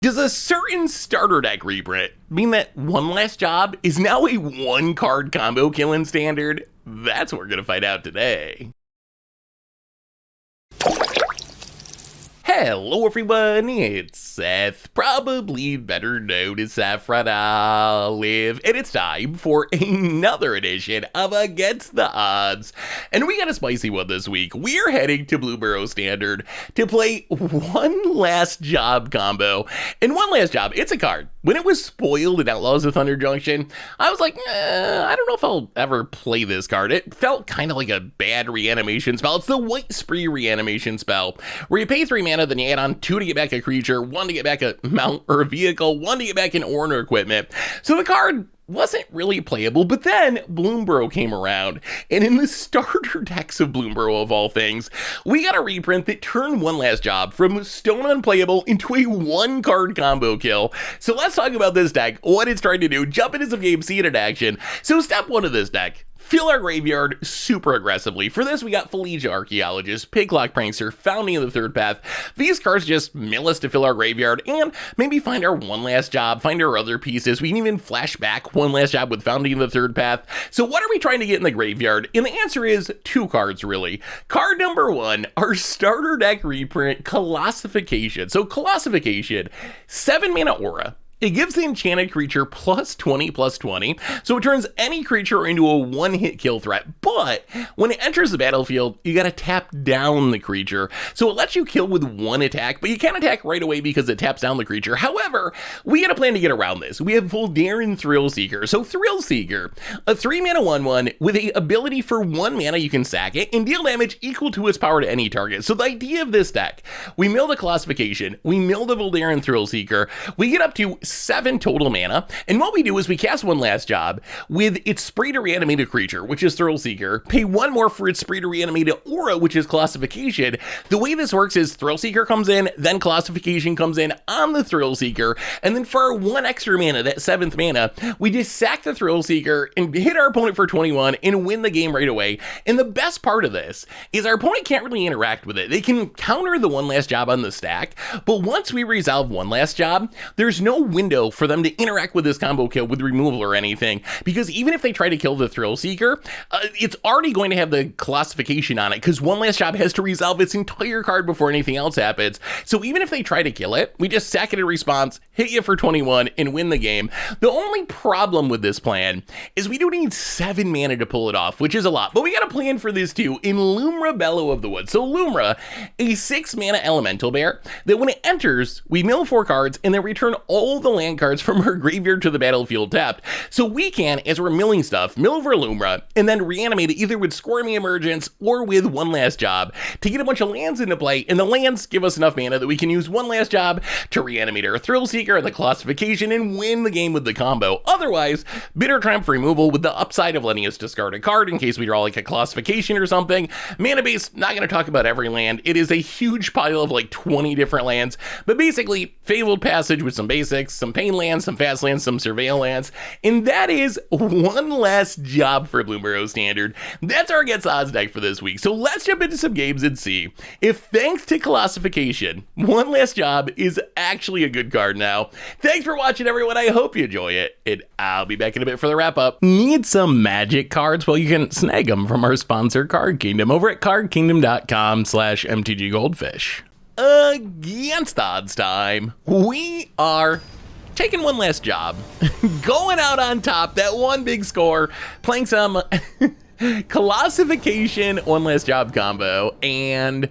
Does a certain starter deck reprint mean that One Last Job is now a one-card combo kill in Standard? That's what we're gonna find out today. Hello everyone, it's Seth, probably better known as Saffron Olive, and it's time for another edition of Against the Odds. And we got a spicy one this week. We're heading to Bloomburrow Standard to play One Last Job combo. And One Last Job, it's a card. When it was spoiled in Outlaws of Thunder Junction, I was like, I don't know if I'll ever play this card. It felt kind of like a bad reanimation spell. It's the White Spree reanimation spell, where you pay 3 mana, then you add on 2 to get back a creature, 1 to get back a mount or a vehicle, 1 to get back an ore or equipment. So the card wasn't really playable, but then Bloomburrow came around, and in the starter decks of Bloomburrow of all things, we got a reprint that turned One Last Job from stone unplayable into a one-card combo kill. So let's talk about this deck, what it's trying to do, jump into some games, see it in action. So step 1 of this deck: fill our graveyard super aggressively. For this, we got Felicia Archaeologist, Piglock Prankster, Founding of the Third Path. These cards just mill us to fill our graveyard and maybe find our One Last Job, find our other pieces. We can even flash back One Last Job with Founding of the Third Path. So what are we trying to get in the graveyard? And the answer is 2 cards, really. Card number 1, our starter deck reprint, Colossification. So Colossification, 7 mana aura. It gives the enchanted creature +20/+20, so it turns any creature into a one-hit kill threat, but when it enters the battlefield, you gotta tap down the creature. So it lets you kill with 1 attack, but you can't attack right away because it taps down the creature. However, we got a plan to get around this. We have Voldaren Thrillseeker. So Thrillseeker, a 3 mana 1/1 with the ability for 1 mana you can sack it and deal damage equal to its power to any target. So the idea of this deck, we mill the Colossification, we mill the Voldaren Thrillseeker, we get up to 7 total mana, and what we do is we cast One Last Job with its Spree to reanimate a creature, which is Thrillseeker, pay 1 more for its Spree to reanimate an aura, which is Colossification. The way this works is Thrillseeker comes in, then Colossification comes in on the Thrillseeker, and then for our 1 extra mana, that 7th mana, we just sack the Thrillseeker and hit our opponent for 21 and win the game right away. And the best part of this is our opponent can't really interact with it. They can counter the One Last Job on the stack, but once we resolve One Last Job, there's no window for them to interact with this combo kill with removal or anything, because even if they try to kill the Thrillseeker, it's already going to have the Colossification on it, because One Last Job has to resolve its entire card before anything else happens. So even if they try to kill it, we just sack it in response, hit you for 21, and win the game. The only problem with this plan is we do need 7 mana to pull it off, which is a lot, but we got a plan for this too in Lumra, Bellow of the Woods. So Lumra, a 6 mana elemental bear that when it enters, we mill 4 cards and then return all the land cards from her graveyard to the battlefield tapped. So we can, as we're milling stuff, mill over Lumra and then reanimate it either with Squirmy Emergence or with One Last Job to get a bunch of lands into play, and the lands give us enough mana that we can use One Last Job to reanimate our Thrillseeker and the Colossification and win the game with the combo. Otherwise, Bitter Triumph removal with the upside of letting us discard a card in case we draw like a Colossification or something. Mana base, not going to talk about every land. It is a huge pile of like 20 different lands, but basically Fabled Passage with some basics, some pain lands, some fast lands, some surveil lands, and that is One Last Job for Bloomburrow Standard. That's our Against the Odds deck for this week. So let's jump into some games and see if, thanks to Colossification, One Last Job is actually a good card now. Thanks for watching, everyone. I hope you enjoy it, and I'll be back in a bit for the wrap up. Need some magic cards? Well, you can snag them from our sponsor, Card Kingdom, over at cardkingdom.com/mtggoldfish. Against the Odds time. We are taking One Last Job, going out on top, that one big score, playing some Colossification One Last Job combo, and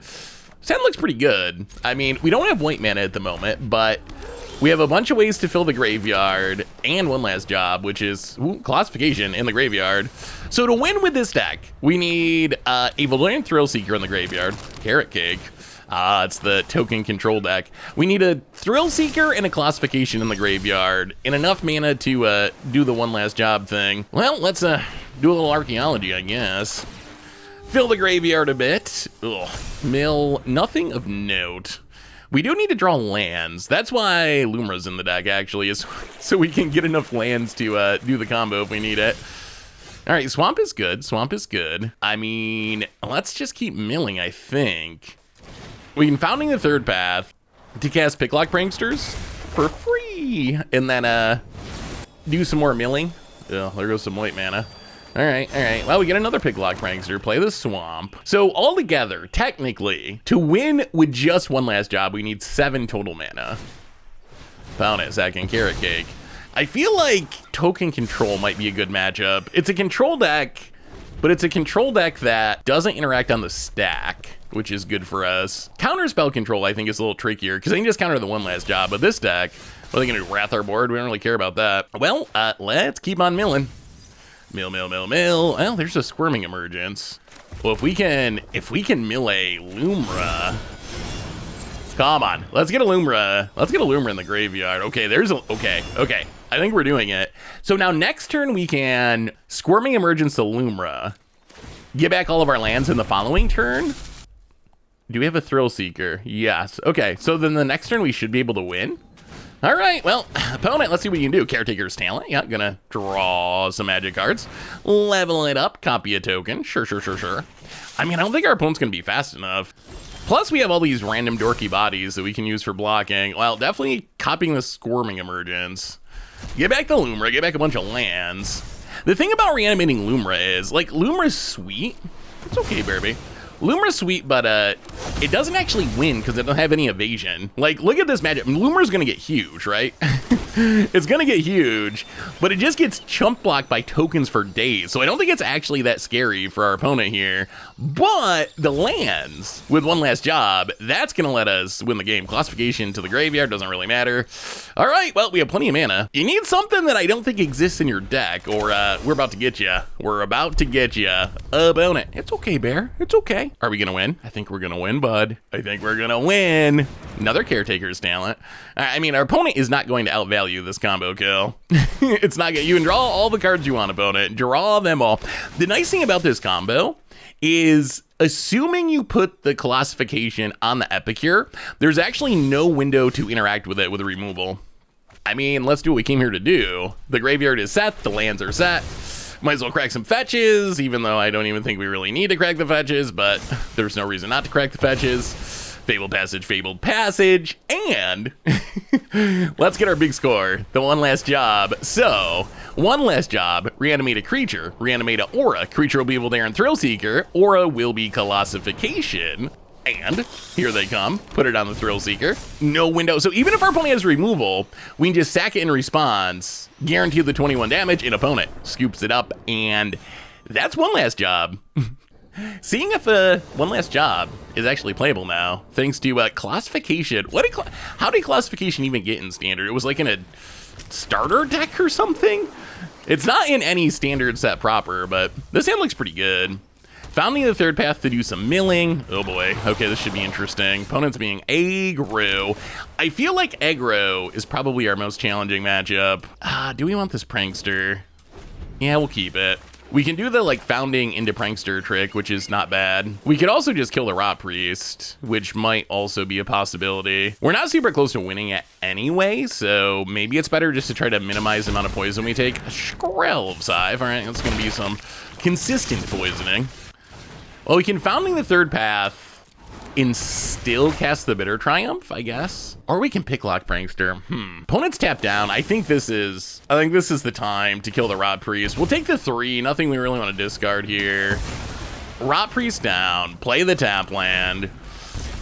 sound looks pretty good. I mean, we don't have white mana at the moment, but we have a bunch of ways to fill the graveyard and One Last Job, which is Colossification in the graveyard. So to win with this deck, we need a Voldaren Thrillseeker in the graveyard, Carrot Cake. It's the token control deck. We need a Thrillseeker and a Colossification in the graveyard, and enough mana to do the One Last Job thing. Well, let's do a little archaeology, I guess. Fill the graveyard a bit. Ugh. Mill nothing of note. We do need to draw lands. That's why Lumra's in the deck, actually, is so we can get enough lands to do the combo if we need it. All right, Swamp is good. Swamp is good. I mean, let's just keep milling, I think. We can Founding the Third Path to cast Piglock Pranksters. for free. And then do some more milling. Oh, there goes some white mana. All right. Well, we get another Picklock Prankster, play the Swamp. So altogether, technically, to win with just one last job, we need 7 total mana. Found it, Sack and Carrot Cake. I feel like Token Control might be a good matchup. It's a control deck, but it's a control deck that doesn't interact on the stack, which is good for us. Counter Spell Control, I think, is a little trickier, because they can just counter the one last job, but this deck, what are they gonna do, Wrath our board? We don't really care about that. Well, let's keep on milling. Mill. Well, there's a Squirming Emergence. Well, if we can mill a Lumra. Come on, let's get a Lumra. Let's get a Lumra in the graveyard. Okay, okay. I think we're doing it. So now next turn we can Squirming Emergence to Lumra. Get back all of our lands in the following turn. Do we have a Thrill Seeker? Yes. Okay, so then the next turn we should be able to win. All right, well, opponent, let's see what you can do. Caretaker's Talent, yeah, gonna draw some magic cards. Level it up, copy a token, sure. I mean, I don't think our opponent's gonna be fast enough. Plus, we have all these random dorky bodies that we can use for blocking. Well, definitely copying the Squirming Emergence. Get back the Lumra, get back a bunch of lands. The thing about reanimating Lumra is, like, Lumra's sweet. It's okay, baby. Lumra's sweet, but it doesn't actually win because it doesn't have any evasion. Like, look at this magic. Lumra's gonna get huge, right? It's gonna get huge, but it just gets chump blocked by tokens for days. So I don't think it's actually that scary for our opponent here. But the lands with one last job, that's gonna let us win the game. Classification to the graveyard doesn't really matter. All right, well, we have plenty of mana. You need something that I don't think exists in your deck, or we're about to get you. We're about to get you, opponent. It's okay, Bear. It's okay. Are we gonna win? I think we're gonna win, bud. I think we're gonna win. Another Caretaker's Talent. I mean, our opponent is not going to outvalue this combo kill. It's not good. You can draw all the cards you want, opponent. Draw them all. The nice thing about this combo is, assuming you put the classification on the Epicure, there's actually no window to interact with it with removal. I mean, let's do what we came here to do. The graveyard is set. The lands are set. Might as well crack some fetches, even though I don't even think we really need to crack the fetches, but there's no reason not to crack the fetches. Fabled Passage, and let's get our big score, the one last job. So, one last job, reanimate a creature, reanimate an aura. Creature will be able to enter Thrill Seeker, aura will be Classification, and here they come, put it on the Thrill Seeker. No window, so even if our opponent has removal, we can just sack it in response, guarantee the 21 damage, and opponent scoops it up, and that's one last job. Seeing if one last job is actually playable now, thanks to classification. How did classification even get in standard? It was like in a starter deck or something? It's not in any standard set proper, but this hand looks pretty good. Founding the third path to do some milling. Oh boy, okay, this should be interesting. Opponents being aggro. I feel like aggro is probably our most challenging matchup. Do we want this Prankster? Yeah, we'll keep it. We can do the founding into Prankster trick, which is not bad. We could also just kill the Rot Priest, which might also be a possibility. We're not super close to winning it anyway, so maybe it's better just to try to minimize the amount of poison we take. Skrelv's Hive, all right, that's gonna be some consistent poisoning. Well, we can Founding the third path and still cast the Bitter Triumph, I guess. Or we can Picklock Prankster. Opponent's tapped down. I think this is the time to kill the Rot Priest. We'll take the 3, nothing we really want to discard here. Rot Priest down, play the tap land.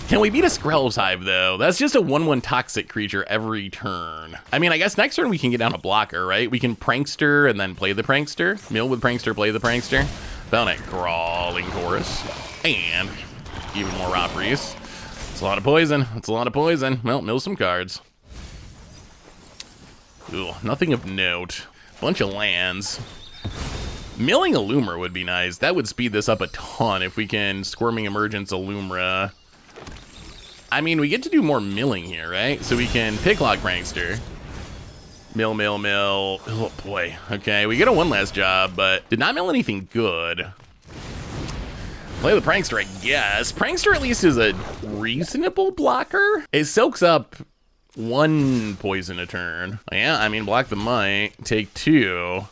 Can we beat a Skrelv's Hive, though? That's just a 1/1 toxic creature every turn. I mean, I guess next turn we can get down a blocker, right? We can Prankster and then play the Prankster. Mill with Prankster, play the Prankster. Found it, Crawling Chorus. And even more Rot Priest. It's a lot of poison. It's a lot of poison. Well, mill some cards. Ooh, nothing of note. Bunch of lands. Milling a Lumra would be nice. That would speed this up a ton if we can Squirming Emergence a Lumra. I mean, we get to do more milling here, right? So we can Picklock Prankster. Mill. Oh boy. Okay, we get a one last job, but did not mill anything good. Play the Prankster, I guess. Prankster at least is a reasonable blocker. It soaks up 1 poison a turn. Yeah, I mean, block the might, take 2.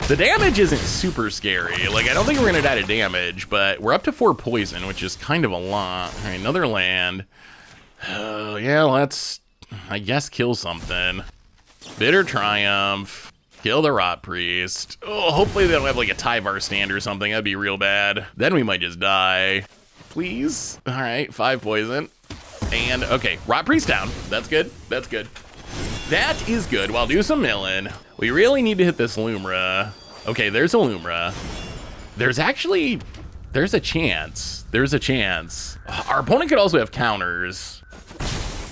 The damage isn't super scary. Like, I don't think we're gonna die to damage, but we're up to 4 poison, which is kind of a lot. All right, another land. Oh, yeah, let's I guess kill something. Bitter Triumph. Kill the Rot Priest. Oh, hopefully they don't have like a Tyvar stand or something. That'd be real bad. Then we might just die. Please. All right, 5 poison. And okay, Rot Priest down. That's good. That's good. That is good. Well, do some milling. We really need to hit this Lumra. Okay, there's a Lumra. There's a chance. There's a chance. Our opponent could also have counters.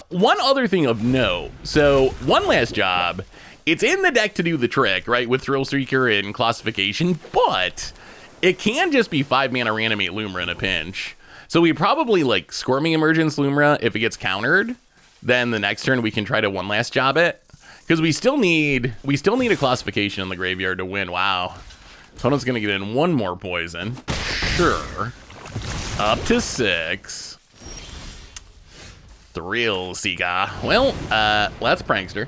One other thing of note. So, one last job. It's in the deck to do the trick, right? With Thrill Seeker and Classification, but it can just be 5 mana Reanimate Lumra in a pinch. So we probably like Squirming Emergence Lumra. If it gets countered, then the next turn we can try to one last job it. Because we still need a Classification in the graveyard to win. Wow. Opponent's gonna get in 1 more poison. Sure. Up to 6. Thrill Seeker. Well, that's Prankster.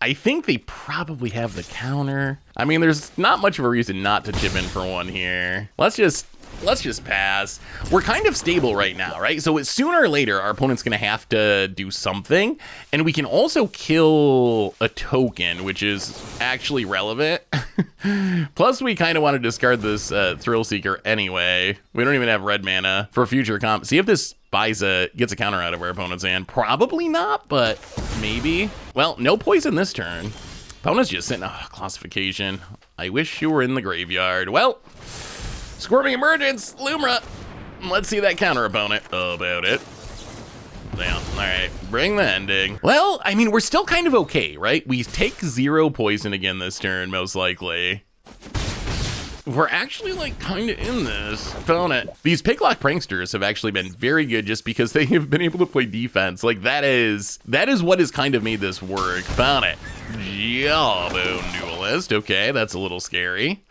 I think they probably have the counter. I mean, there's not much of a reason not to chip in for 1 here. Let's just pass. We're kind of stable right now, right? So sooner or later, our opponent's gonna have to do something, and we can also kill a token, which is actually relevant. Plus, we kind of want to discard this Thrill Seeker anyway. We don't even have red mana for future comp. See if this gets a counter out of our opponent's hand. Probably not, but maybe. Well, no poison this turn. Opponent's just sitting, Classification. I wish you were in the graveyard. Well, Squirming Emergence, Lumra. Let's see that counter, opponent. About it. Damn. All right, bring the ending. Well, I mean, we're still kind of okay, right? We take 0 poison again this turn, most likely. We're actually like kind of in this. Opponent. These Picklock Pranksters have actually been very good just because they have been able to play defense. Like that is what has kind of made this work. Opponent. Jawbone Duelist. Okay, that's a little scary.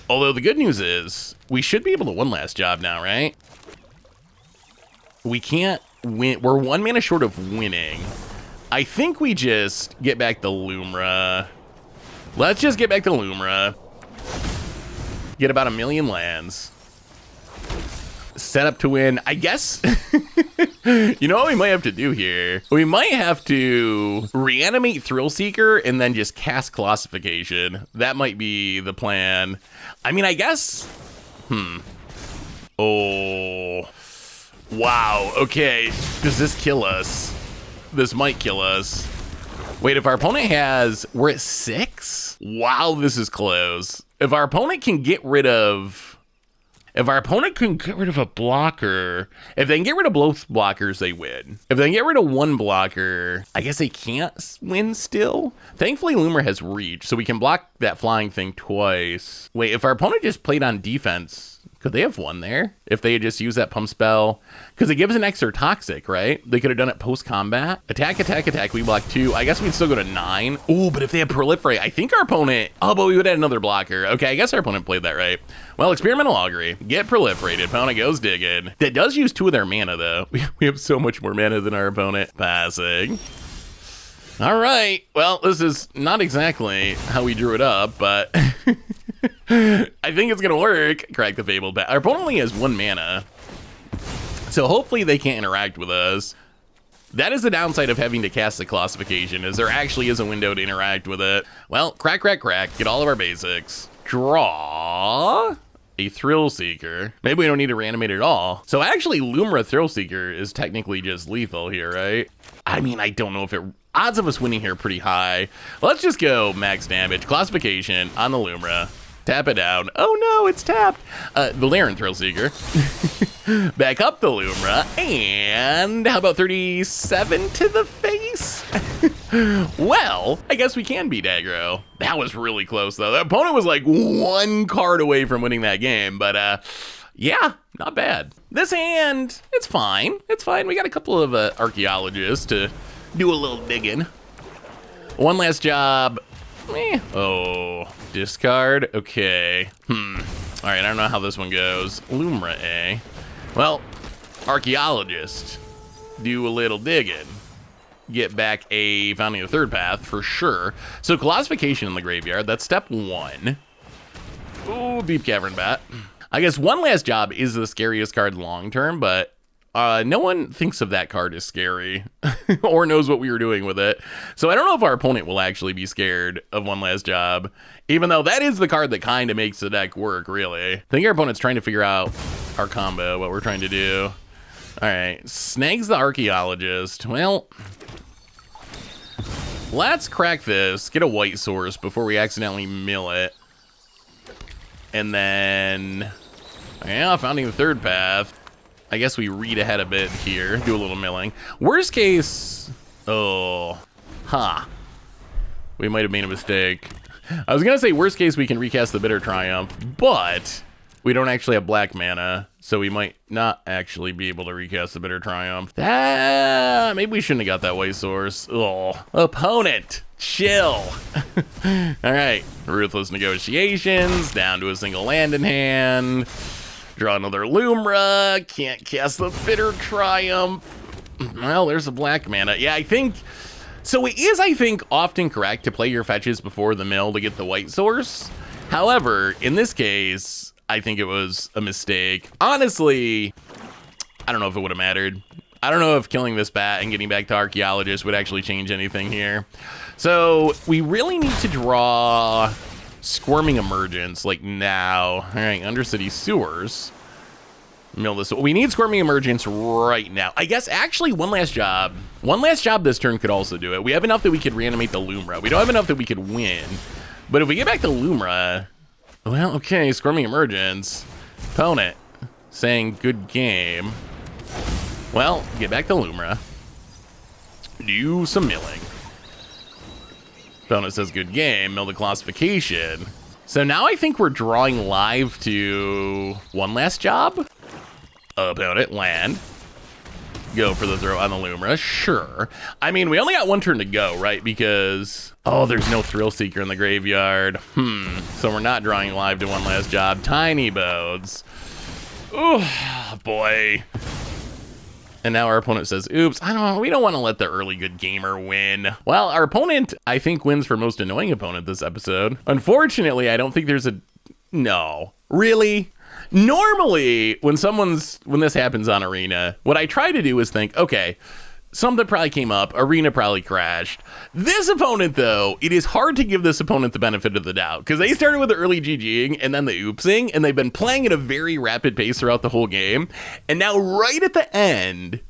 Although the good news is we should be able to one last job now, right? We can't win. We're 1 mana short of winning. I think we just get back the Lumra. Let's just get back the Lumra. Get about 1 million lands. Set up to win. I guess, you know what we might have to do here? We might have to reanimate Thrill Seeker and then just cast Classification. That might be the plan. I mean, I guess, Oh, wow, okay. Does this kill us? This might kill us. Wait, if our opponent we're at 6? Wow, this is close. If our opponent can get rid of a blocker, if they can get rid of both blockers, they win. If they can get rid of 1 blocker, I guess they can't win still. Thankfully, Lumra has reach, so we can block that flying thing twice. Wait, if our opponent just played on defense, could they have won there? If they had just used that pump spell? Because it gives an extra toxic, right? They could have done it post-combat. Attack, attack, attack. We block 2. I guess we'd still go to 9. Ooh, but if they had Proliferate, I think our opponent... Oh, but we would have another blocker. Okay, I guess our opponent played that right. Well, Experimental Augury. Get Proliferated. Opponent goes digging. That does use 2 of their mana, though. We have so much more mana than our opponent. Passing. All right. Well, this is not exactly how we drew it up, but... I think it's gonna work. Crack the Fabled Bat. Our opponent only has 1 mana, so hopefully they can't interact with us. That is the downside of having to cast the Classification, is there actually is a window to interact with it. Well, crack, crack, crack. Get all of our basics. Draw a Thrill Seeker. Maybe we don't need to reanimate at all. So actually, Lumra Thrill Seeker is technically just lethal here, right? I mean, I don't know if odds of us winning here are pretty high. Let's just go max damage. Classification on the Lumra. Tap it down. Oh no, it's tapped. Valerian Thrill Seeker. Back up the Lumra. And how about 37 to the face? Well, I guess we can beat aggro. That was really close though. The opponent was like 1 card away from winning that game, but yeah, not bad. This hand, it's fine. It's fine. We got a couple of archaeologists to do a little digging. One last job. Oh, discard. Okay. All right, I don't know how this one goes. Lumra, eh? Well, archaeologist. Do a little digging. Get back a Founding of the Third Path for sure. So Classification in the graveyard. That's step 1. Ooh, Deep Cavern Bat. I guess one last job is the scariest card long term, but No one thinks of that card as scary or knows what we were doing with it. So I don't know if our opponent will actually be scared of One Last Job, even though that is the card that kind of makes the deck work, really. I think our opponent's trying to figure out our combo, what we're trying to do. All right, snags the Archaeologist. Well, let's crack this, get a white source before we accidentally mill it. And then, yeah, founding the third path. I guess we read ahead a bit here, do a little milling. Worst case, we might have made a mistake. I was gonna say worst case we can recast the Bitter Triumph, but we don't actually have black mana, so we might not actually be able to recast the Bitter Triumph. Maybe we shouldn't have got that white source. Opponent, chill. All right, Ruthless Negotiations, down to a single land in hand. Draw another Lumra, can't cast the Bitter Triumph. Well, there's a black mana. Yeah, I think, so it is, I think, often correct to play your fetches before the mill to get the white source. However, in this case, I think it was a mistake. Honestly, I don't know if it would have mattered. I don't know if killing this bat and getting back to Archaeologist would actually change anything here. So we really need to draw Squirming Emergence, like now. All right, Undercity Sewers. Mill this. We need Squirming Emergence right now. I guess actually One Last Job. One Last Job this turn could also do it. We have enough that we could reanimate the Lumra. We don't have enough that we could win. But if we get back to Lumra, well, okay, Squirming Emergence. Opponent saying good game. Well, get back to Lumra. Do some milling. Opponent says good game, mill the Classification. So now I think we're drawing live to One Last Job. Opponent, land. Go for the throw on the Lumra, sure. I mean, we only got one turn to go, right? Because, oh, there's no Thrill Seeker in the graveyard. So we're not drawing live to One Last Job. Tiny Bones. Oh, boy. And now our opponent says, oops, we don't want to let the early good gamer win. Well, our opponent, I think, wins for most annoying opponent this episode. Unfortunately, I don't think there's no. Really? Normally, when this happens on Arena, what I try to do is think, okay, something probably came up, Arena probably crashed. This opponent, though, it is hard to give this opponent the benefit of the doubt, because they started with the early GGing and then the oopsing, and they've been playing at a very rapid pace throughout the whole game. And now right at the end,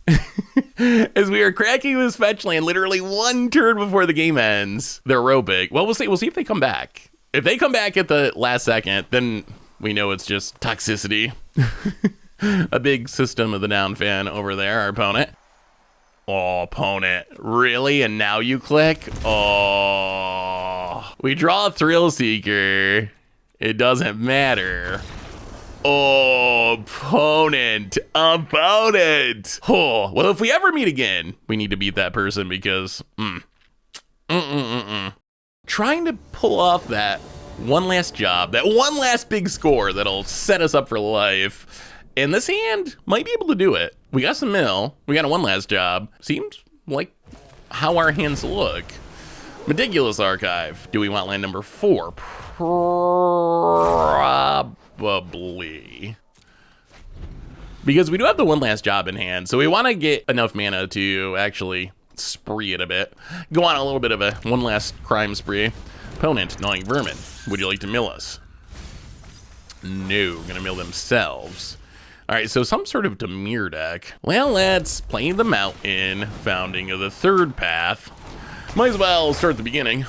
as we are cracking this fetch land literally one turn before the game ends, they're aerobic. Well, we'll see if they come back. If they come back at the last second, then we know it's just toxicity. A big System of the Down fan over there, our opponent. Oh, opponent, really? And now you click? Oh, we draw a Thrill Seeker. It doesn't matter. Oh, opponent. Oh, well, if we ever meet again, we need to beat that person because, trying to pull off that One Last Job, that one last big score that'll set us up for life. And this hand might be able to do it. We got some mill. We got a One Last Job. Seems like how our hands look. Meticulous Archive. Do we want land number 4? Probably. Because we do have the One Last Job in hand, so we want to get enough mana to actually spree it a bit. Go on a little bit of a one last crime spree. Opponent, Gnawing Vermin. Would you like to mill us? No, gonna mill themselves. All right, so some sort of Dimir deck. Well, let's play the Mountain, founding of the third path. Might as well start at the beginning.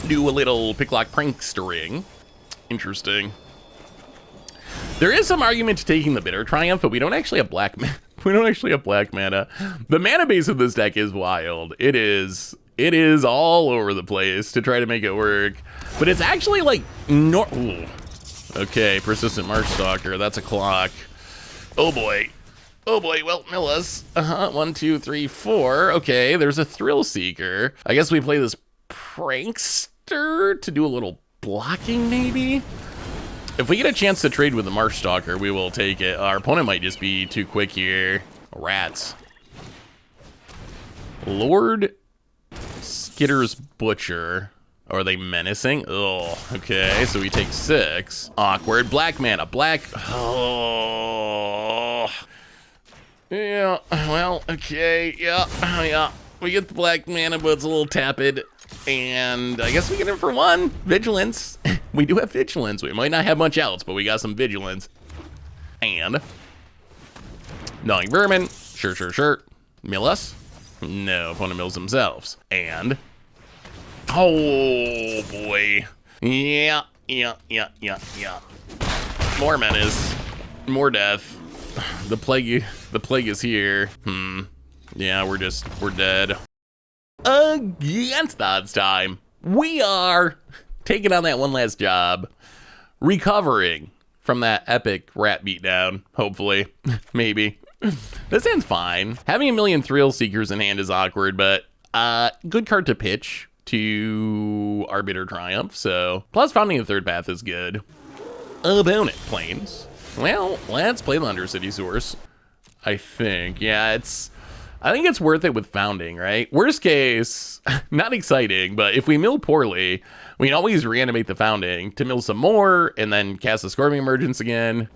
Do a little Picklock Prankstering. Interesting. There is some argument to taking the Bitter Triumph, but we don't actually have black mana. We don't actually have black mana. The mana base of this deck is wild. It is all over the place to try to make it work. But it's actually like ooh. Okay, Persistent Marchstalker, that's a clock. Oh boy, well, mill us. 1, 2, 3, 4. Okay, there's a Thrill Seeker. I guess we play this Prankster to do a little blocking, maybe? If we get a chance to trade with the Marchstalker, we will take it. Our opponent might just be too quick here. Rats. Lord Skitter's Butcher. Are they menacing? Oh, okay, so we take 6. Awkward. Black mana. Black. Oh. Yeah, well, okay, yeah. We get the black mana, but it's a little tepid. And I guess we get it for one. Vigilance. We do have vigilance. We might not have much else, but we got some vigilance. And gnawing vermin. Sure. Mill us? No, opponent mills themselves. And oh boy. Yeah. More menace. More death. The plague is here. Yeah, we're dead. Against the odds time. We are taking on that one last job. Recovering from that epic rat beatdown, hopefully. Maybe. This hand's fine. Having a million Thrill Seekers in hand is awkward, but good card to pitch to Arbiter Triumph, so plus founding the third path is good. Opponent planes. Well, let's play the Undercity Source. I think, yeah, I think it's worth it with founding, right? Worst case, not exciting, but if we mill poorly, we can always reanimate the founding to mill some more and then cast the Scorpion Emergence again.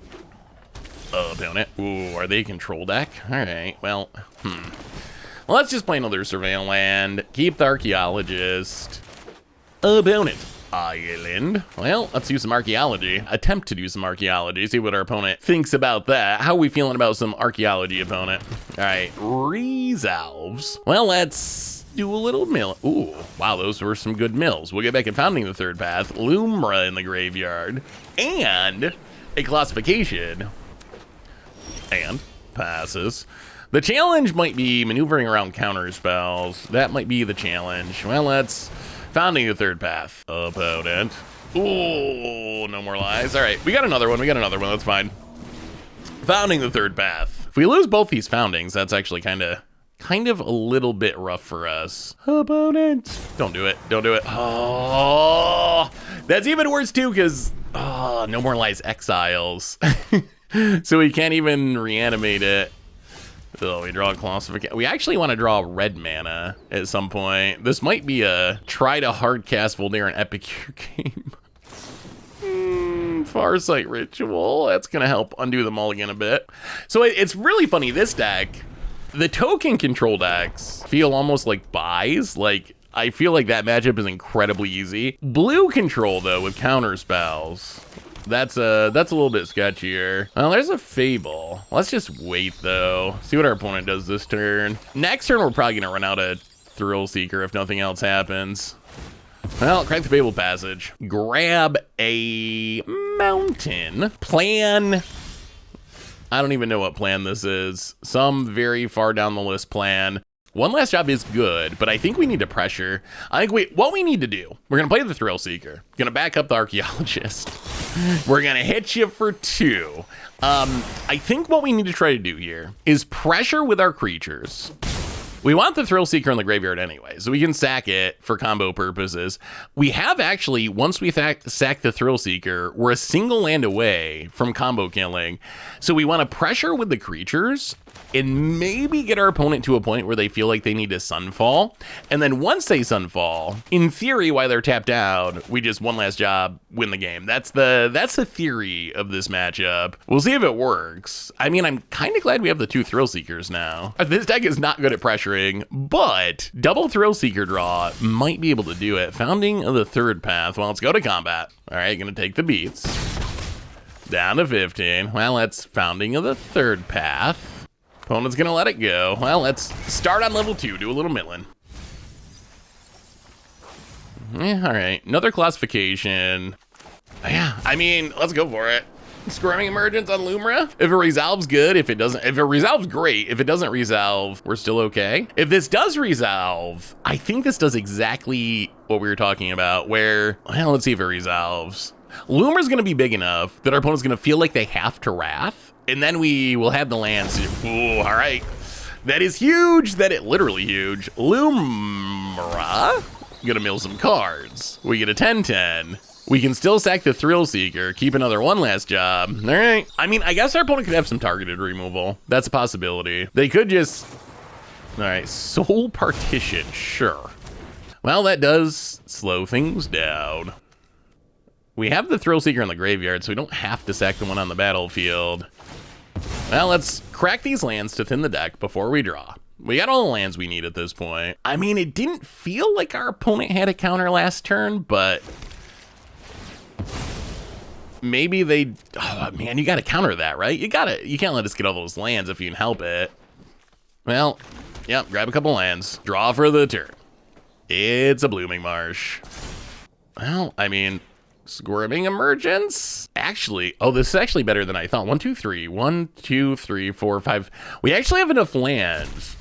Opponent. Ooh, are they control deck? All right, well, let's just play another Surveil land. Keep the Archaeologist. Opponent. Island. Well, let's do some archaeology. Attempt to do some archaeology. See what our opponent thinks about that. How are we feeling about some archaeology, opponent? All right, resolves. Well, let's do a little mill. Ooh, wow, those were some good mills. We'll get back at founding the third path. Lumra in the graveyard. And a classification. And passes. The challenge might be maneuvering around counter spells. That might be the challenge. Well, let's founding the third path. Opponent. Ooh, no more lies. All right, we got another one. That's fine. Founding the third path. If we lose both these foundings, that's actually kind of a little bit rough for us. Opponent. Don't do it. Oh, that's even worse too, because no more lies exiles. So we can't even reanimate it. Oh, we draw a classification. We actually want to draw red mana at some point. This might be a try to hard cast Voldaren Epicure game. Farsight Ritual. That's going to help undo the mulligan a bit. So it's really funny. This deck, the token control decks feel almost like buys. Like, I feel like that matchup is incredibly easy. Blue control, though, with counter spells. That's a little bit sketchier. Well, there's a Fable. Let's just wait, though. See what our opponent does this turn. Next turn, we're probably going to run out of Thrill Seeker if nothing else happens. Well, crack the Fable Passage. Grab a mountain. Plan. I don't even know what plan this is. Some very far down the list plan. One last job is good, but I think we need to pressure. What we need to do, we're going to play the Thrill Seeker. Going to back up the Archaeologist. We're going to hit you for 2. I think what we need to try to do here is pressure with our creatures. We want the Thrill Seeker in the graveyard anyway, so we can sack it for combo purposes. We have actually, once we sack the Thrill Seeker, we're a single land away from combo killing. So we want to pressure with the creatures and maybe get our opponent to a point where they feel like they need to Sunfall. And then once they Sunfall, in theory, while they're tapped down, we just one last job, win the game. That's the theory of this matchup. We'll see if it works. I mean, I'm kind of glad we have the 2 Thrill Seekers now. This deck is not good at pressuring, but double Thrill Seeker draw might be able to do it. Founding of the third path. Well, let's go to combat. All right, gonna take the beats. Down to 15. Well, that's founding of the third path. Opponent's gonna let it go. Well, let's start on level 2, do a little milling. Yeah, all right, another classification. Yeah, I mean, let's go for it. Scorpion Emergence on Lumra. If it resolves, good. If it resolves, great. If it doesn't resolve, we're still okay. If this does resolve, I think this does exactly what we were talking about, where, well, let's see if it resolves. Lumra's gonna be big enough that our opponent's gonna feel like they have to Wrath, and then we will have the lands. Ooh, all right. That is huge. Literally huge. Lumra, gonna mill some cards. We get a 10-10. We can still sack the Thrill Seeker, keep another one last job. All right. I mean, I guess our opponent could have some targeted removal. That's a possibility. They could just, all right, Soul Partition, sure. Well, that does slow things down. We have the Thrill Seeker in the graveyard, so we don't have to sack the one on the battlefield. Well, let's crack these lands to thin the deck before we draw. We got all the lands we need at this point. I mean, it didn't feel like our opponent had a counter last turn, but maybe they, oh man, you gotta counter that, right? You can't let us get all those lands if you can help it. Well, yep, grab a couple lands, draw for the turn. It's a Blooming Marsh. Well, I mean, Squirming Emergence? Actually, oh, this is actually better than I thought. 1, 2, 3. 1, 2, 3, 4, 5. We actually have enough lands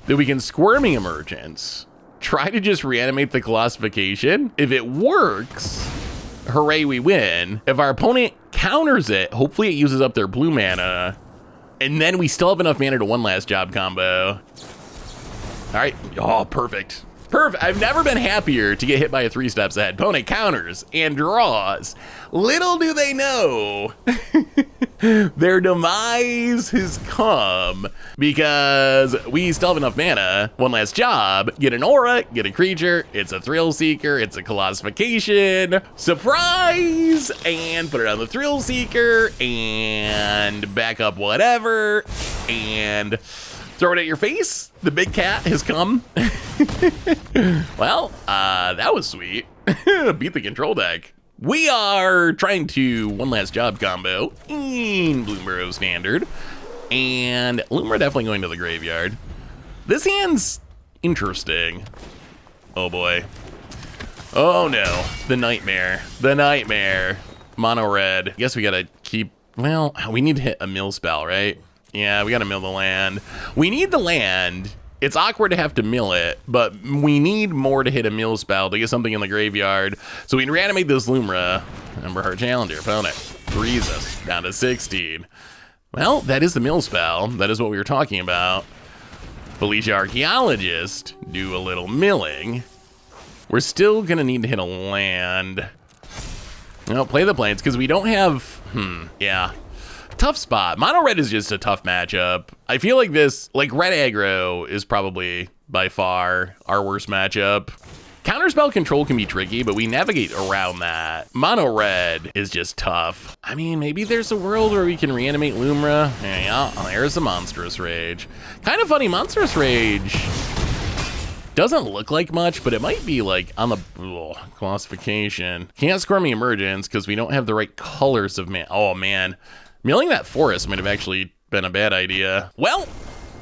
that we can Squirming Emergence. Try to just reanimate the Colossification. If it works, hooray, we win. If our opponent counters it, hopefully it uses up their blue mana. And then we still have enough mana to one last job combo. All right. Oh, perfect. Perfect. I've never been happier to get hit by a 3 steps ahead. Opponent counters and draws. Little do they know their demise has come because we still have enough mana. One last job. Get an aura, get a creature. It's a Thrill Seeker. It's a Colossification. Surprise! And put it on the Thrill Seeker and back up whatever and throw it at your face. The big cat has come. Well, that was sweet. Beat the control deck. We are trying to one last job combo in Bloomburrow Standard. And Lumra definitely going to the graveyard. This hand's interesting. Oh boy. Oh no. The nightmare. The nightmare. Mono red. I guess we gotta keep, well, we need to hit a mill spell, right? Yeah, we gotta mill the land. We need the land. It's awkward to have to mill it, but we need more to hit a mill spell to get something in the graveyard. So we can reanimate this Lumra. Emberheart Challenger, opponent. Freeze us down to 16. Well, that is the mill spell. That is what we were talking about. Felicia Archaeologist, do a little milling. We're still gonna need to hit a land. No, play the plains, because we don't have, yeah. Tough spot. Mono red is just a tough matchup. I feel like this, like red aggro is probably by far our worst matchup. Counterspell control can be tricky, but we navigate around that. Mono red is just tough. I mean, maybe there's a world where we can reanimate Lumra. Yeah, there's the Monstrous Rage. Kind of funny, Monstrous Rage doesn't look like much, but it might be like on the classification. Can't Squirmy Emergence because we don't have the right colors of man. Oh man. Milling that forest might have actually been a bad idea. Well,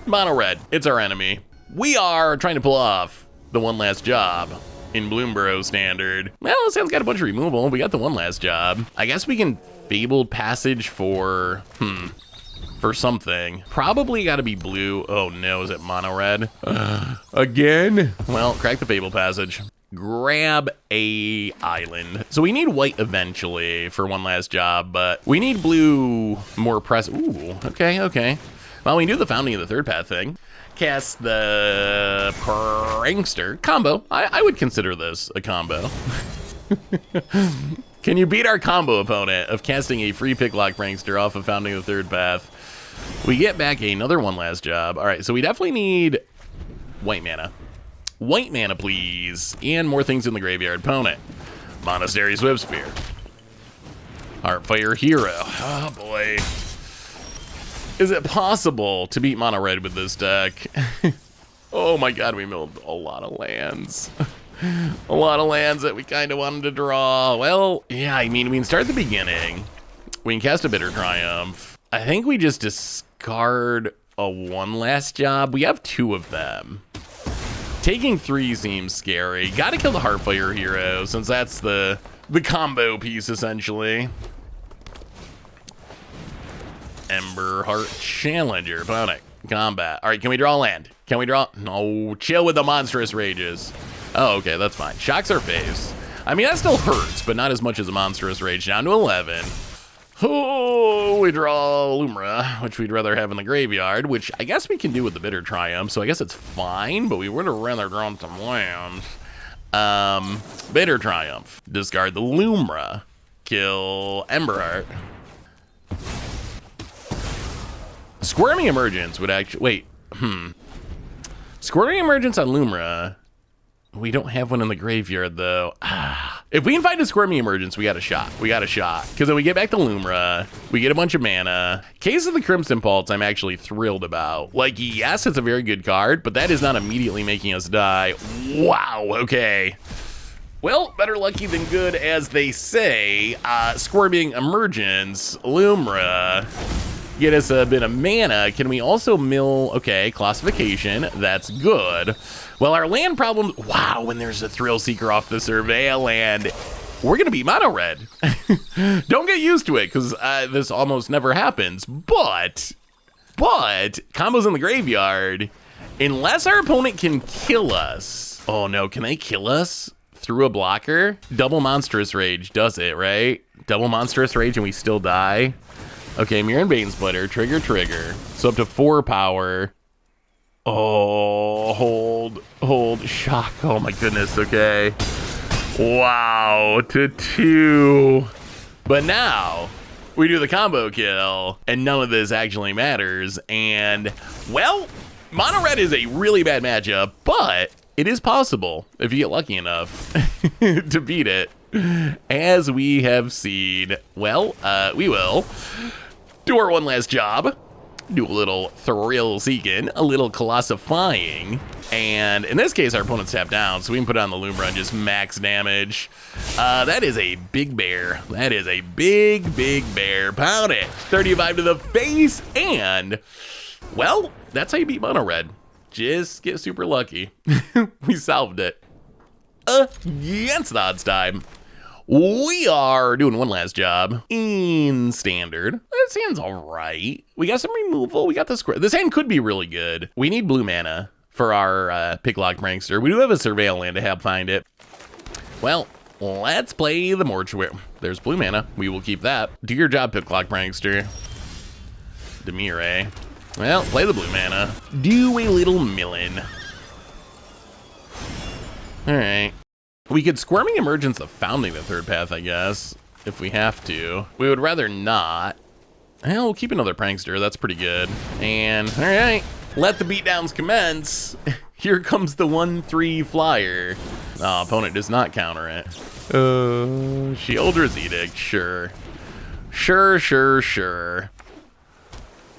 mono red, it's our enemy. We are trying to pull off the one last job in Bloomburrow Standard. Well, this hand's got a bunch of removal. We got the one last job. I guess we can Fabled Passage for something. Probably gotta be blue. Oh no, is it mono red? Again? Well, crack the Fabled Passage. Grab a island. So we need white eventually for one last job, but we need blue more press. Ooh, okay. Well, we can do the Founding of the Third Path thing. Cast the Prankster combo. I would consider this a combo. Can you beat our combo opponent of casting a free Picklock Prankster off of Founding of the Third Path? We get back another one last job. All right, so we definitely need white mana. White mana, please. And more things in the graveyard. Opponent. Monastery Swiftspear. Heartfire Hero. Oh, boy. Is it possible to beat mono red with this deck? Oh, my God. We milled a lot of lands. A lot of lands that we kind of wanted to draw. Well, yeah, I mean, we can start at the beginning. We can cast a Bitter Triumph. I think we just discard a one last job. We have 2 of them. Taking 3 seems scary. Gotta kill the Heartfire Hero, since that's the combo piece, essentially. Emberheart Challenger, opponent. Combat. All right, can we draw land? Can we draw? No, chill with the Monstrous Rages. Oh, okay, that's fine. Shocks our face. I mean, that still hurts, but not as much as a Monstrous Rage. Down to 11. Oh, we draw Lumra, which we'd rather have in the graveyard, which I guess we can do with the Bitter Triumph, so I guess it's fine, but we would have rather drawn some lands. Bitter Triumph. Discard the Lumra. Kill Emberheart. Squirming Emergence would actually, wait, Squirming Emergence on Lumra We don't have one in the graveyard, though. If we can find a Squirmy Emergence, we got a shot. We got a shot. Because then we get back to Lumra. We get a bunch of mana. Case of the Crimson Pulse, I'm actually thrilled about. Like, yes, it's a very good card, but that is not immediately making us die. Wow, okay. Well, better lucky than good, as they say. Squirming Emergence, Lumra. Get us a bit of mana. Can we also mill? Okay, classification. That's good. Well, our land problem. Wow, when there's a Thrill Seeker off the Surveil land, we're going to be mono red. Don't get used to it, because this almost never happens. But, combos in the graveyard, unless our opponent can kill us. Oh, no, can they kill us through a blocker? Double Monstrous Rage does it, right? Double Monstrous Rage and we still die? Okay, Mirror and Bane Splitter, trigger. So up to 4 power. Oh, hold, shock. Oh my goodness, okay. Wow, to 2. But now, we do the combo kill, and none of this actually matters. And, well, Mono Red is a really bad matchup, but it is possible, if you get lucky enough, to beat it. As we have seen. Well, we will do our one last job, do a little thrill seeking, a little colossifying, and in this case our opponent's tapped down, so we can put on the Lumra and just max damage. That is a big bear. That is a big bear. Pound it. 35 to the face, and well, that's how you beat Mono Red. Just get super lucky. We solved it. Against the odds time. We are doing one last job in standard. This hand's all right. We got some removal. We got the square. This hand could be really good. We need blue mana for our Picklock Prankster. We do have a Surveil land to help find it. Well, let's play the Mortuary. There's blue mana. We will keep that. Do your job, Picklock Prankster. Demire. Well, play the blue mana. Do a little milling. All right. We could Squirming Emergence the Founding the third path, I guess, if we have to. We would rather not. Well, we'll keep another Prankster. That's pretty good. And, all right, let the beatdowns commence. Here comes the 1/3 flyer. Oh, opponent does not counter it. Sheoldred's Edict, sure. Sure.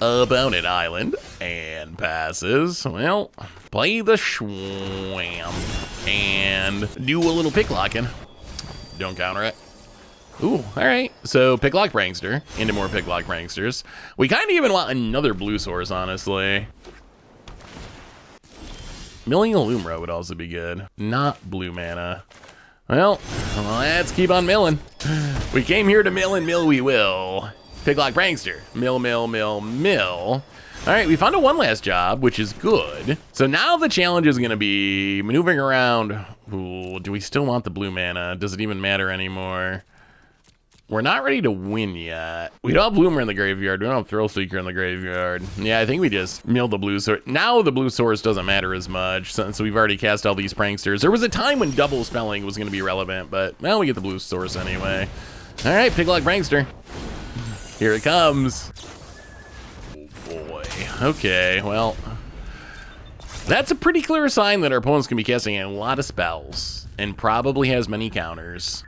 Opponent Island, and passes. Well, play the Schwam, and do a little Picklocking. Don't counter it. Ooh, all right. So Picklock Prankster, into more Picklock Pranksters. We kind of even want another blue source, honestly. Milling a Lumra would also be good. Not blue mana. Well, let's keep on milling. We came here to mill, and mill we will. Picklock Prankster. Mill. All right, we found a one last job, which is good. So now the challenge is going to be maneuvering around. Ooh, do we still want the blue mana? Does it even matter anymore? We're not ready to win yet. We don't have Bloomer in the graveyard. We don't have Thrill Seeker in the graveyard. Yeah, I think we just mill the blue source. Now the blue source doesn't matter as much since we've already cast all these Pranksters. There was a time when double spelling was going to be relevant, but well, we get the blue source anyway. All right, Picklock Prankster. Here it comes. Oh boy. Okay, well, that's a pretty clear sign that our opponent's gonna be casting a lot of spells and probably has many counters.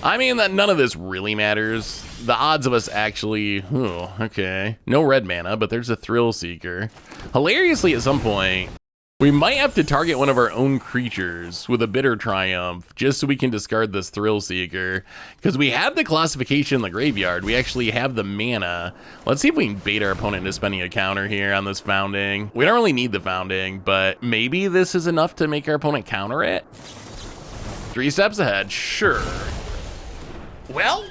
I mean, that none of this really matters. The odds of us actually, oh, okay. No red mana, but there's a Thrill Seeker. Hilariously, at some point, we might have to target one of our own creatures with a Bitter Triumph just so we can discard this Thrill Seeker. Because we have the classification in the graveyard. We actually have the mana. Let's see if we can bait our opponent into spending a counter here on this Founding. We don't really need the Founding, but maybe this is enough to make our opponent counter it? 3 steps ahead, sure. Well,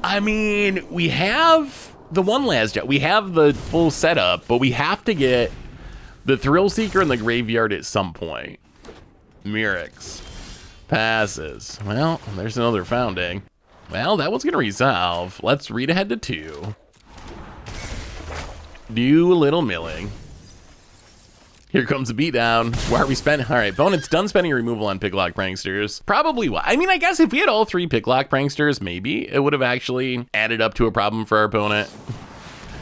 I mean, we have the one last job. We have the full setup, but we have to get the Thrill Seeker in the graveyard at some point. Mirrex passes. Well, there's another Founding. Well, that one's gonna resolve. Let's read ahead to 2. Do a little milling. Here comes a beatdown. Why are we spending? All right, opponent's done spending removal on Picklock Pranksters. Probably why. I mean, I guess if we had all 3 Picklock Pranksters, maybe it would have actually added up to a problem for our opponent.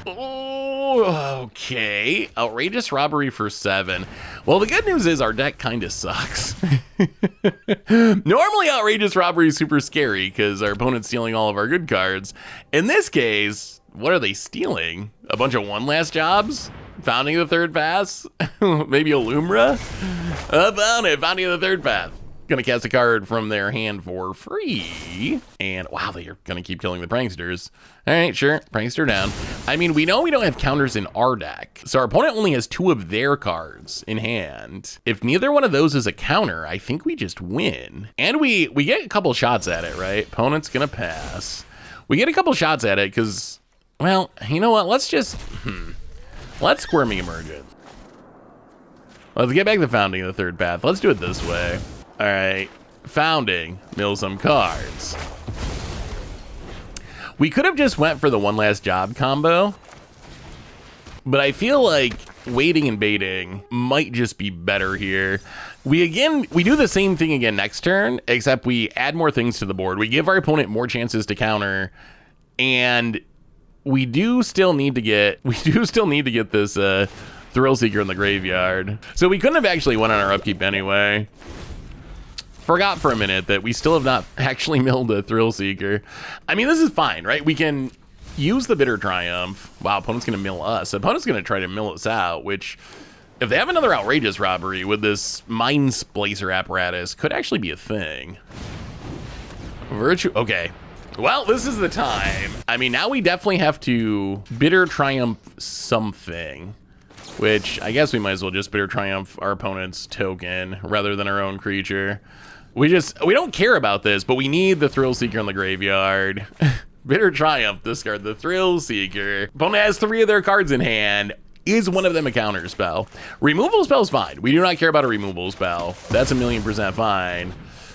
Oh, Okay, outrageous robbery for 7. Well, the good news is our deck kind of sucks. Normally, outrageous robbery is super scary because our opponent's stealing all of our good cards. In this case, what are they stealing? A bunch of one last jobs? Founding the third pass? Maybe a Lumra? Found it, founding the third path. Gonna cast a card from their hand for free. And wow, they're gonna keep killing the pranksters. All right, sure, prankster down. I mean, we know we don't have counters in our deck, so our opponent only has 2 of their cards in hand. If neither one of those is a counter, I think we just win. And we get a couple shots at it, right? Opponent's gonna pass. We get a couple shots at it because, well, you know what? Let's just, let's Squirmy Emergence. Let's get back to founding the third path. Let's do it this way. All right, founding, mill some cards. We could have just went for the one last job combo, but I feel like waiting and baiting might just be better here. We do the same thing again next turn, except we add more things to the board. We give our opponent more chances to counter, and we do still need to get this Thrill Seeker in the graveyard. So we couldn't have actually went on our upkeep anyway. Forgot for a minute that we still have not actually milled a Thrill Seeker. I mean, this is fine, right? We can use the Bitter Triumph. Wow, opponent's gonna mill us. Opponent's gonna try to mill us out, which, if they have another outrageous robbery with this Mind Splicer apparatus, could actually be a thing. Virtue, okay. Well, this is the time. I mean, now we definitely have to Bitter Triumph something, which I guess we might as well just Bitter Triumph our opponent's token rather than our own creature. We don't care about this, but we need the Thrill Seeker in the graveyard. Bitter Triumph, discard the Thrill Seeker. Opponent has 3 of their cards in hand. Is one of them a counter spell? Removal spell's fine. We do not care about a removal spell. That's 1,000,000% fine.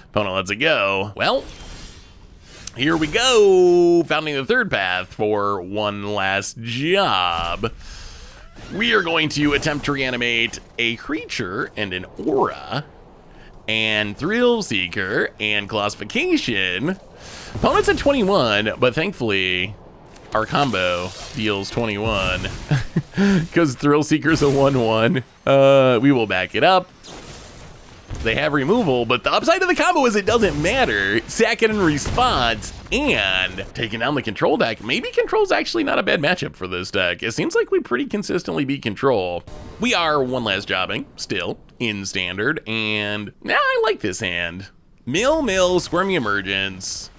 Opponent lets it go. Well, here we go. Founding the third path for one last job. We are going to attempt to reanimate a creature and an aura, and Thrill Seeker, and Classification. Opponent's at 21, but thankfully, our combo deals 21. Because Thrill Seeker's a 1/1. We will back it up. They have removal, but the upside of the combo is it doesn't matter. Sack it in response, and taking down the control deck. Maybe control's actually not a bad matchup for this deck. It seems like we pretty consistently beat control. We are one last jobbing, still, in standard, and now I like this hand. Mill, Squirmy Emergence.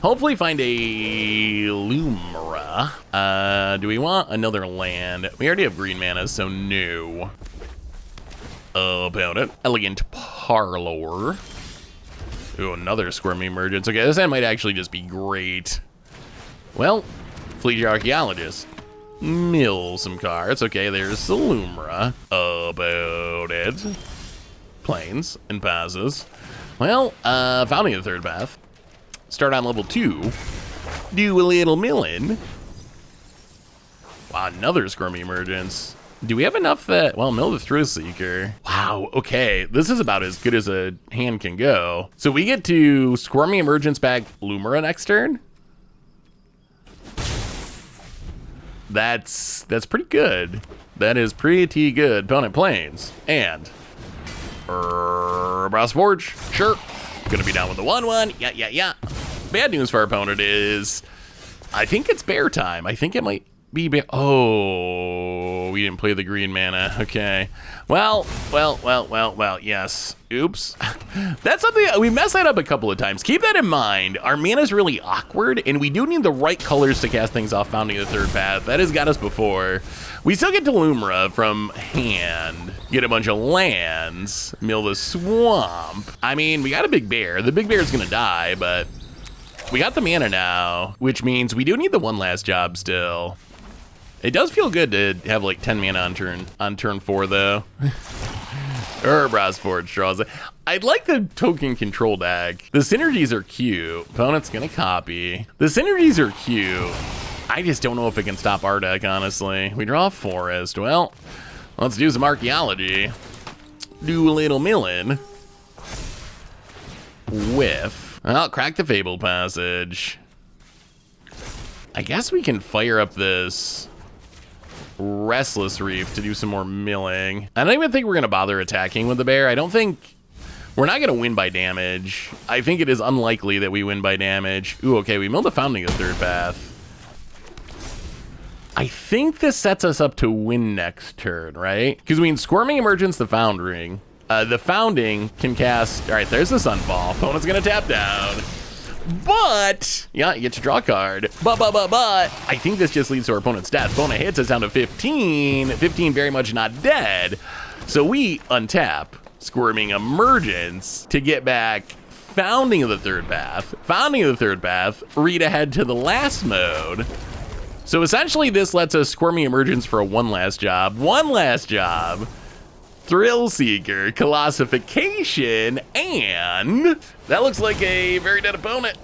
Hopefully find a Lumra. Do we want another land? We already have green mana, so no. Opponent, Elegant Parlor. Ooh, another Squirmy Emergence. Okay, this hand might actually just be great. Well, Fleet Archaeologist. Mill some cards. Okay, there's the Lumra. Opponent. Plains and passes. Well, founding the third path. Start on level 2. Do a little milling. Wow, another Squirmy Emergence. Do we have enough that, well, mill the Thrill Seeker. Wow, okay, this is about as good as a hand can go. So we get to Squirmy Emergence back Lumra next turn. That's pretty good. That is pretty good. Opponent Plains. And Brass Forge, sure. Gonna be down with the 1/1. Yeah. Bad news for our opponent is, I think it's bear time. I think it might be bear. Oh, we didn't play the green mana. Okay. Well, yes. Oops. That's something, we messed that up a couple of times. Keep that in mind. Our mana is really awkward, and we do need the right colors to cast things off founding the third path. That has got us before. We still get to Lumra from hand. Get a bunch of lands. Mill the swamp. I mean, we got a big bear. The big bear is gonna die, but we got the mana now, which means we do need the one last job still. It does feel good to have like 10 mana on turn 4 though. Brass Forge draws it. I'd like the token control deck. The synergies are cute. Opponent's gonna copy. The synergies are cute. I just don't know if it can stop our deck, honestly. We draw a forest. Well, let's do some archaeology. Do a little milling. Whiff. I'll crack the Fable Passage. I guess we can fire up this Restless Reef to do some more milling. I don't even think we're gonna bother attacking with the bear. I don't think, we're not gonna win by damage. I think it is unlikely that we win by damage. Ooh, okay, we milled the Founding of Third Path. I think this sets us up to win next turn, right? Because we can Squirming Emergence the Foundering. The Founding can cast, all right, there's the Sunfall. Opponent's gonna tap down. But, yeah, you get to draw a card. But, I think this just leads to our opponent's death. Opponent hits us down to 15. 15 very much not dead. So we untap Squirming Emergence to get back Founding of the Third Path. Founding of the Third Path, read ahead to the last mode. So essentially this lets us Squirming Emergence for a one last job. One last job. Thrill Seeker, Colossification, and that looks like a very dead opponent.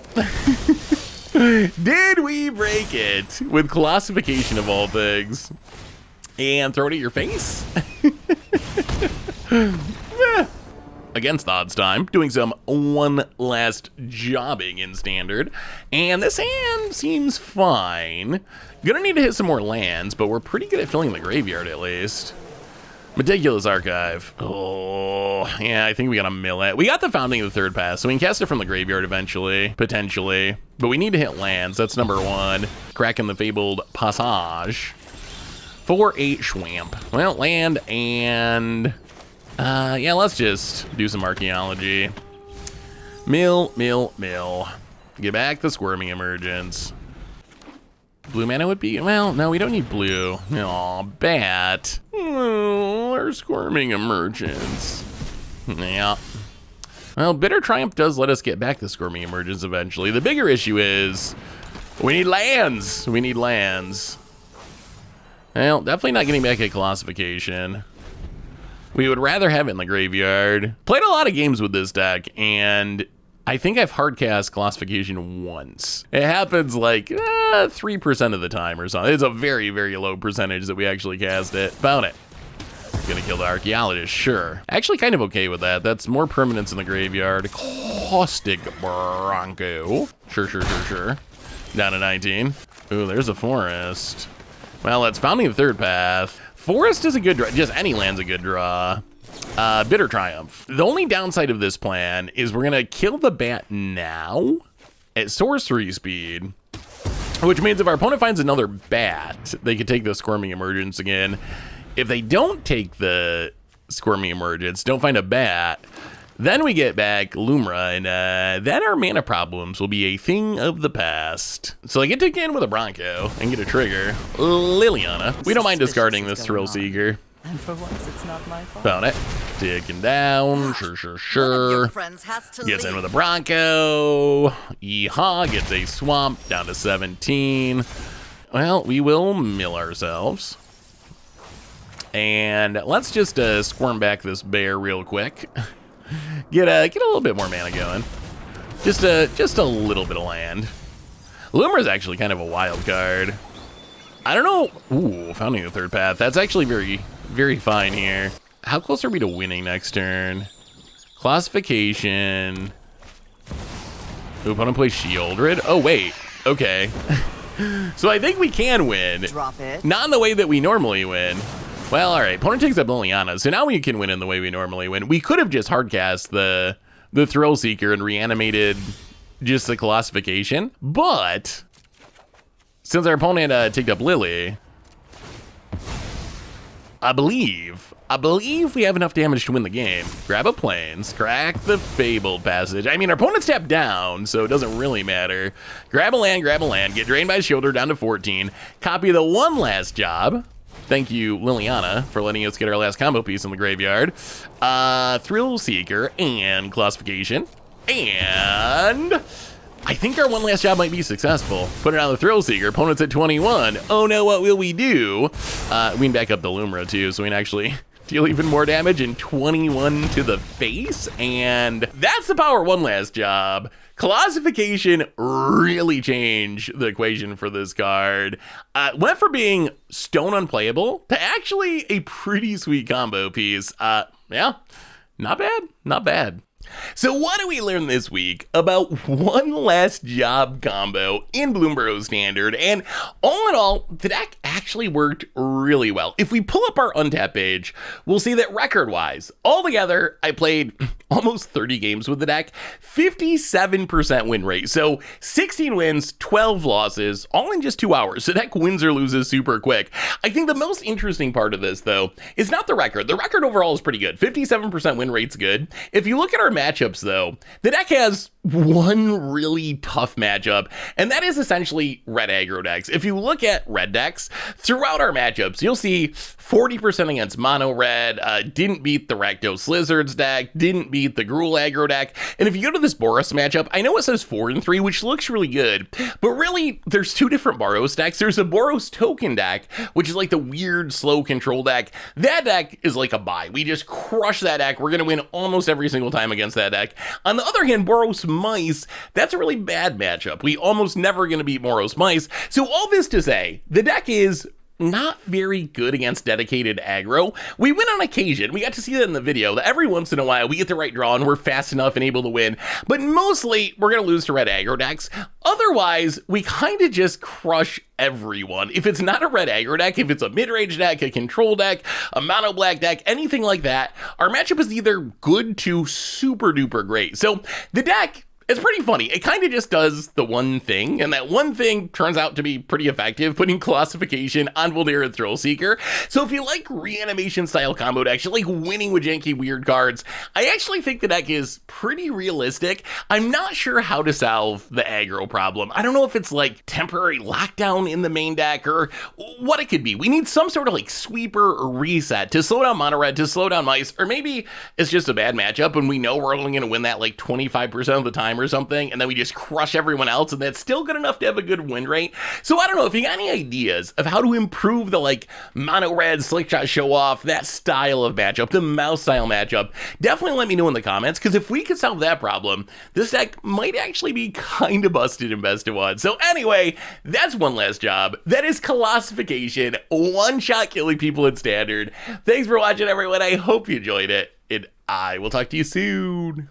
Did we break it with Colossification of all things? And throw it at your face? Against the odds time, doing some one last jobbing in Standard. And this hand seems fine. Gonna need to hit some more lands, but we're pretty good at filling the graveyard at least. Meticulous Archive. Oh, yeah, I think we gotta mill it. We got the Founding of the Third Path, so we can cast it from the graveyard eventually, potentially. But we need to hit lands, that's number one. Cracking the Fabled Passage. 4-8 Schwamp. Well, land and... yeah, let's just do some archaeology. Mill. Get back the Squirming Emergence. Blue mana would be, well, no, we don't need blue. Aw, bat. Oh, our Squirming Emergence. Yeah. Well, Bitter Triumph does let us get back the Squirming Emergence eventually. The bigger issue is we need lands. We need lands. Well, definitely not getting back a Colossification. We would rather have it in the graveyard. Played a lot of games with this deck, and I think I've hardcast Colossification once. It happens like 3% of the time or something. It's a very, very low percentage that we actually cast it. Found it. Gonna kill the Archaeologist, sure. Actually kind of okay with that. That's more permanence in the graveyard. Caustic Bronco. Sure. Down to 19. Ooh, there's a Forest. Well, it's Founding the Third Path. Forest is a good draw. Just any land's a good draw. Bitter Triumph. The only downside of this plan is we're gonna kill the bat now at sorcery speed, which means if our opponent finds another bat, they could take the Squirming Emergence again. If they don't take the Squirming Emergence, don't find a bat, then we get back Lumra, and then our mana problems will be a thing of the past. So I get to again with a Bronco and get a trigger. Liliana. We don't mind discarding this Thrill Seeker. And for once, it's not my fault. Found it. Ticking down. Sure. Gets in with a Bronco. Yeehaw. Gets a Swamp down to 17. Well, we will mill ourselves. And let's just squirm back this bear real quick. Get a little bit more mana going. Just a little bit of land. Lumra is actually kind of a wild card. I don't know. Ooh, Founding the Third Path. That's actually very, very fine here. How close are we to winning next turn? Classification. Ooh, opponent plays Shieldred. Oh, wait. Okay. So I think we can win. Drop it. Not in the way that we normally win. Well, all right. Opponent takes up Liliana. So now we can win in the way we normally win. We could have just hardcast the Thrill Seeker and reanimated just the Colossification. But since our opponent took up Lily, I believe we have enough damage to win the game. Grab a Plains, crack the Fabled Passage. I mean, our opponent's tapped down, so it doesn't really matter. Grab a land, get drained by Shoulder down to 14. Copy the one last job. Thank you, Liliana, for letting us get our last combo piece in the graveyard. Thrill Seeker and Classification. And I think our one last job might be successful. Put it on the Thrill Seeker. Opponent's at 21. Oh no, what will we do? We can back up the Lumra too, so we can actually deal even more damage and 21 to the face. And that's the power one last job. Classification really changed the equation for this card. Went from being stone unplayable to actually a pretty sweet combo piece. Yeah, not bad. So what do we learn this week about one last job combo in Bloomburrow Standard? And all in all, the deck actually worked really well. If we pull up our untap page, we'll see that record-wise, altogether, I played almost 30 games with the deck, 57% win rate. So 16 wins, 12 losses, all in just 2 hours. The deck wins or loses super quick. I think the most interesting part of this, though, is not the record. The record overall is pretty good. 57% win rate's good. If you look at our matchups, though, the deck has one really tough matchup, and that is essentially red aggro decks. If you look at red decks, throughout our matchups, you'll see 40% against mono red, didn't beat the Rakdos Lizards deck, didn't beat the Gruul aggro deck, and if you go to this Boros matchup, I know it says 4-3, which looks really good, but really, there's two different Boros decks. There's a Boros token deck, which is like the weird slow control deck. That deck is like a buy. We just crush that deck. We're gonna win almost every single time against that deck. On the other hand, Boros Mice, that's a really bad matchup. We almost never gonna beat Boros Mice. So all this to say, the deck is not very good against dedicated aggro. We win on occasion. We got to see that in the video, that every once in a while we get the right draw and we're fast enough and able to win, but mostly we're gonna lose to red aggro decks. Otherwise, we kind of just crush everyone. If it's not a red aggro deck, if it's a mid-range deck, a control deck, a mono black deck, anything like that, our matchup is either good to super duper great. So the deck, it's pretty funny. It kind of just does the one thing, and that one thing turns out to be pretty effective, putting Classification on Volnir and Thrill Seeker. So if you like reanimation style combo decks, you like winning with janky weird cards, I actually think the deck is pretty realistic. I'm not sure how to solve the aggro problem. I don't know if it's like temporary lockdown in the main deck or what it could be. We need some sort of like sweeper or reset to slow down mono red, to slow down mice, or maybe it's just a bad matchup and we know we're only going to win that like 25% of the time or something, and then we just crush everyone else, and that's still good enough to have a good win rate. So I don't know if you got any ideas of how to improve the like mono red slick shot show off, that style of matchup, the mouse style matchup. Definitely let me know in the comments, because if we could solve that problem, this deck might actually be kind of busted in best of one. So anyway, that's one last job. That is Classification, one shot killing people in standard. Thanks for watching, everyone. I hope you enjoyed it, and I will talk to you soon.